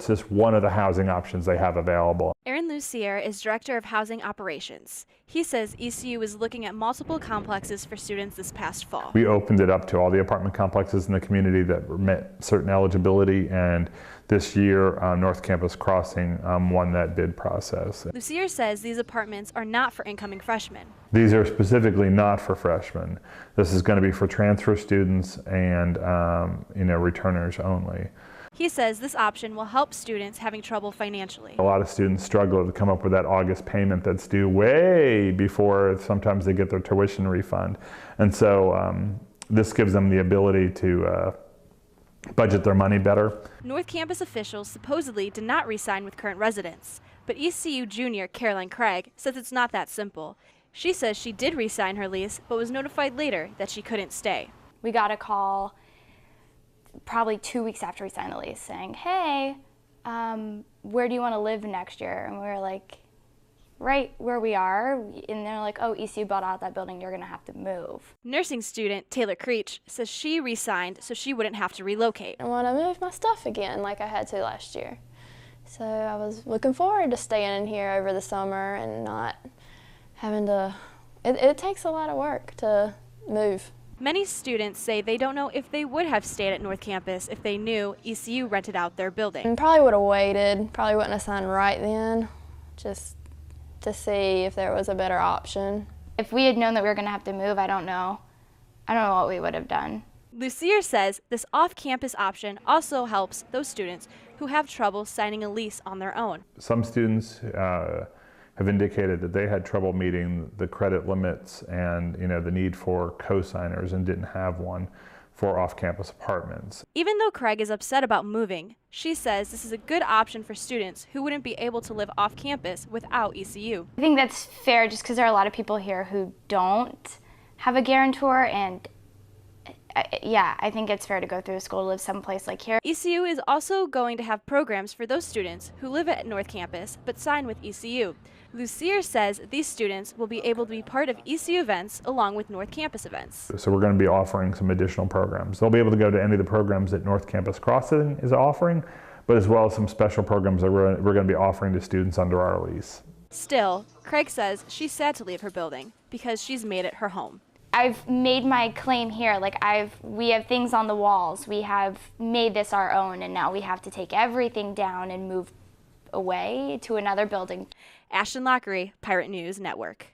It's just one of the housing options they have available. Aaron Lucier is Director of Housing Operations. He says ECU is looking at multiple complexes for students this past fall. We opened it up to all the apartment complexes in the community that met certain eligibility, and this year North Campus Crossing won that bid process. Lucier says these apartments are not for incoming freshmen. These are specifically not for freshmen. This is going to be for transfer students and returners only. He says this option will help students having trouble financially. A lot of students struggle to come up with that August payment that's due way before sometimes they get their tuition refund. And so this gives them the ability to budget their money better. North Campus officials supposedly did not re-sign with current residents, but ECU junior Caroline Craig says it's not that simple. She says she did re-sign her lease, but was notified later that she couldn't stay. We got a call probably 2 weeks after we signed the lease saying, hey, where do you want to live next year? And we were like, right where we are. And they're like, oh, ECU bought out that building, you're going to have to move. Nursing student Taylor Creech says she re-signed so she wouldn't have to relocate. I want to move my stuff again like I had to last year. So I was looking forward to staying in here over the summer and not having to, it takes a lot of work to move. Many students say they don't know if they would have stayed at North Campus if they knew ECU rented out their building. And probably would have waited, probably wouldn't have signed right then, just to see if there was a better option. If we had known that we were going to have to move, I don't know what we would have done. Lucier says this off-campus option also helps those students who have trouble signing a lease on their own. Some students have indicated that they had trouble meeting the credit limits and the need for co-signers and didn't have one for off-campus apartments. Even though Craig is upset about moving, she says this is a good option for students who wouldn't be able to live off-campus without ECU. I think that's fair just because there are a lot of people here who don't have a guarantor, and yeah, I think it's fair to go through school to live someplace like here. ECU is also going to have programs for those students who live at North Campus but sign with ECU. Lucier says these students will be able to be part of ECU events along with North Campus events. So we're going to be offering some additional programs. They'll be able to go to any of the programs that North Campus Crossing is offering, but as well as some special programs that we're going to be offering to students under our lease. Still, Craig says she's sad to leave her building because she's made it her home. I've made my claim here, we have things on the walls, we have made this our own, and now we have to take everything down and move away to another building. Ashton Lockery, Pirate News Network.